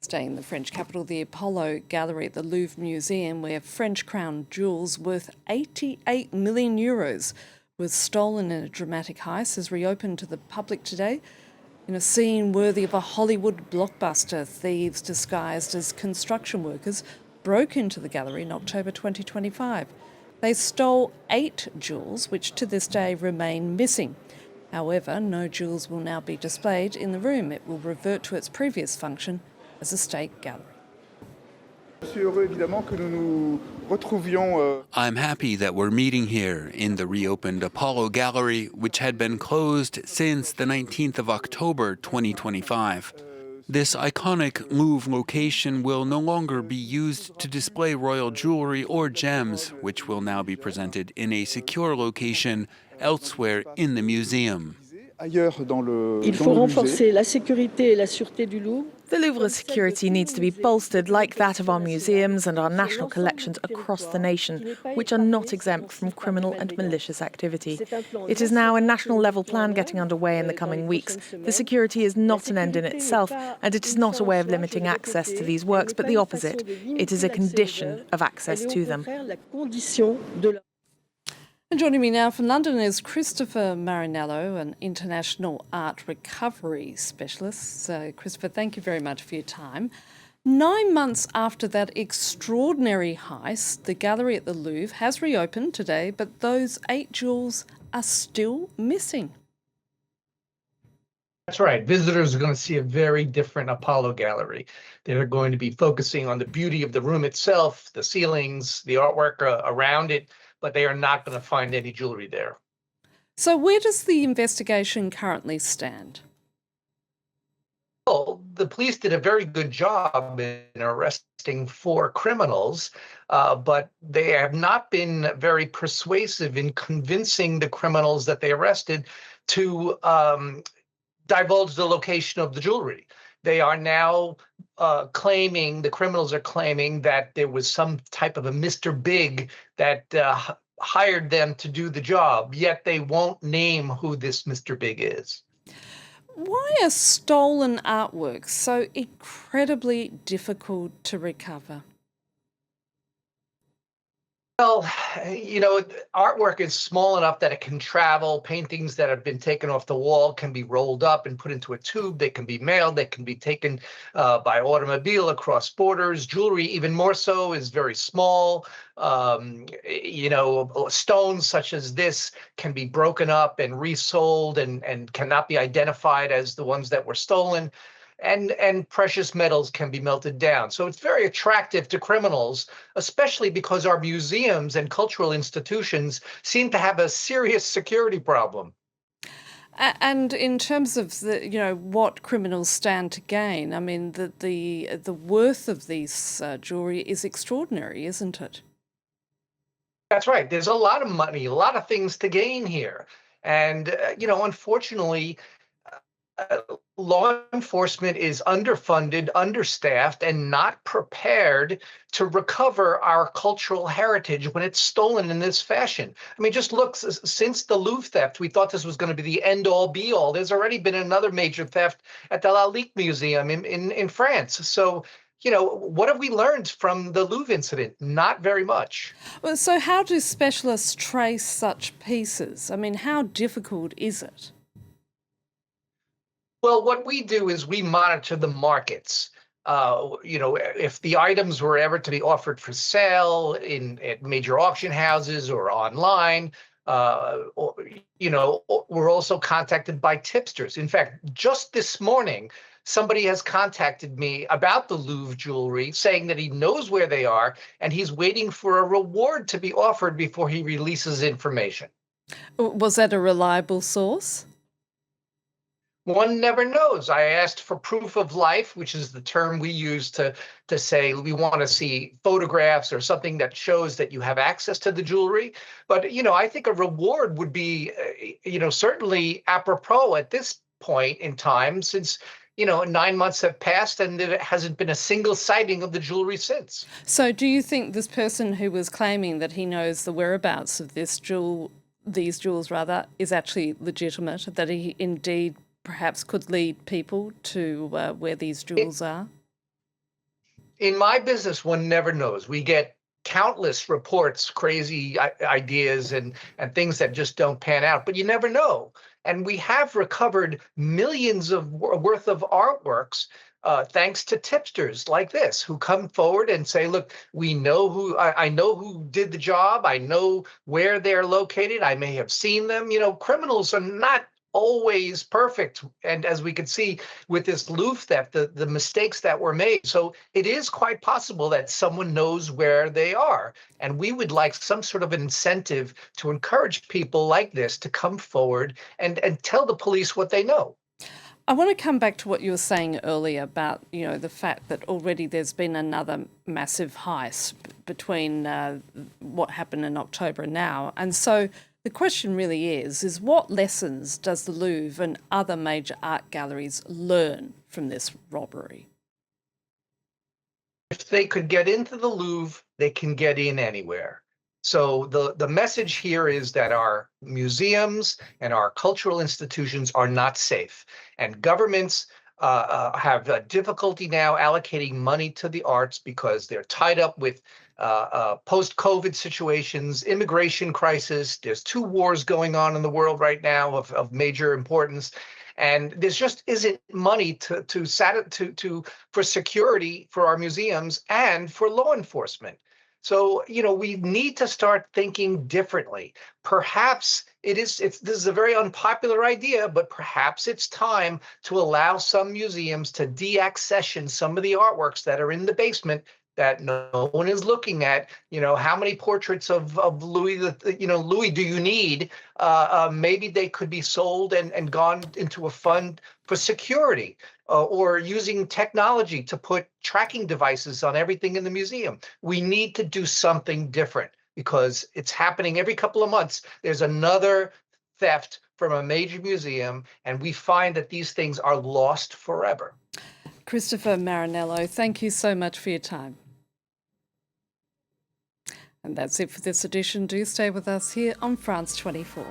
Stay in the French capital, the Apollo Gallery at the Louvre Museum, where French crown jewels worth 88 million euros was stolen in a dramatic heist, has reopened to the public today. In a scene worthy of a Hollywood blockbuster, thieves disguised as construction workers broke into the gallery in October 2025. They stole 8 jewels, which to this day remain missing. However, no jewels will now be displayed in the room. It will revert to its previous function as a state gallery. I'm happy that we're meeting here in the reopened Apollo Gallery, which had been closed since the 19th of October 2025. This iconic Louvre location will no longer be used to display royal jewelry or gems, which will now be presented in a secure location elsewhere in the museum. Il faut renforcer la sécurité et la sûreté du Louvre. The Louvre's security needs to be bolstered like that of our museums and our national collections across the nation, which are not exempt from criminal and malicious activity. It is now a national level plan getting underway in the coming weeks. The security is not an end in itself, and it is not a way of limiting access to these works, but the opposite. It is a condition of access to them. And joining me now from London is Christopher Marinello, an international art recovery specialist. So, Christopher, thank you very much for your time. 9 months after that extraordinary heist, the gallery at the Louvre has reopened today, but those 8 jewels are still missing. That's right. Visitors are going to see a very different Apollo Gallery. They're going to be focusing on the beauty of the room itself, the ceilings, the artwork around it, but they are not going to find any jewelry there. So where does the investigation currently stand? Well, the police did a very good job in arresting 4 criminals, but they have not been very persuasive in convincing the criminals that they arrested to divulge the location of the jewelry. They are now the criminals are claiming that there was some type of a Mr. Big that hired them to do the job, yet they won't name who this Mr. Big is. Why are stolen artworks so incredibly difficult to recover? Well, artwork is small enough that it can travel. Paintings that have been taken off the wall can be rolled up and put into a tube. They can be mailed. They can be taken by automobile across borders. Jewelry, even more so, is very small. Stones such as this can be broken up and resold and cannot be identified as the ones that were stolen. And precious metals can be melted down. So it's very attractive to criminals, especially because our museums and cultural institutions seem to have a serious security problem. And in terms of what criminals stand to gain, I mean, the worth of these jewelry is extraordinary, isn't it? That's right. There's a lot of money, a lot of things to gain here. And, unfortunately, law enforcement is underfunded, understaffed, and not prepared to recover our cultural heritage when it's stolen in this fashion. I mean, just look, since the Louvre theft, we thought this was going to be the end-all, be-all. There's already been another major theft at the Lalique Museum in France. So, what have we learned from the Louvre incident? Not very much. Well, so how do specialists trace such pieces? I mean, how difficult is it? Well, what we do is we monitor the markets. If the items were ever to be offered for sale at major auction houses or online, we're also contacted by tipsters. In fact, just this morning, somebody has contacted me about the Louvre jewelry, saying that he knows where they are and he's waiting for a reward to be offered before he releases information. Was that a reliable source? One never knows. I asked for proof of life, which is the term we use to say we want to see photographs or something that shows that you have access to the jewelry. But, I think a reward would be, certainly apropos at this point in time, since, 9 months have passed and there hasn't been a single sighting of the jewelry since. So do you think this person who was claiming that he knows the whereabouts of these jewels is actually legitimate, that he indeed perhaps could lead people to where these jewels are? In my business, one never knows. We get countless reports, crazy ideas and things that just don't pan out, but you never know. And we have recovered millions of worth of artworks thanks to tipsters like this who come forward and say, look, we know who I know who did the job. I know where they're located. I may have seen them. You know, criminals are not always perfect. And as we could see with this Louvre theft, the mistakes that were made. So it is quite possible that someone knows where they are. And we would like some sort of an incentive to encourage people like this to come forward and tell the police what they know. I want to come back to what you were saying earlier about, the fact that already there's been another massive heist between what happened in October and now. And so the question really is what lessons does the Louvre and other major art galleries learn from this robbery? If they could get into the Louvre, they can get in anywhere. So the message here is that our museums and our cultural institutions are not safe, and governments have difficulty now allocating money to the arts because they're tied up with post-COVID situations, immigration crisis. There's 2 wars going on in the world right now of major importance. And there just isn't money for security for our museums and for law enforcement. So, we need to start thinking differently. Perhaps this is a very unpopular idea, but perhaps it's time to allow some museums to deaccession some of the artworks that are in the basement that no one is looking at. How many portraits of Louis, Louis do you need? Maybe they could be sold and gone into a fund for security, or using technology to put tracking devices on everything in the museum. We need to do something different because it's happening every couple of months. There's another theft from a major museum, and we find that these things are lost forever. Christopher Marinello, thank you so much for your time. And that's it for this edition. Do stay with us here on France 24.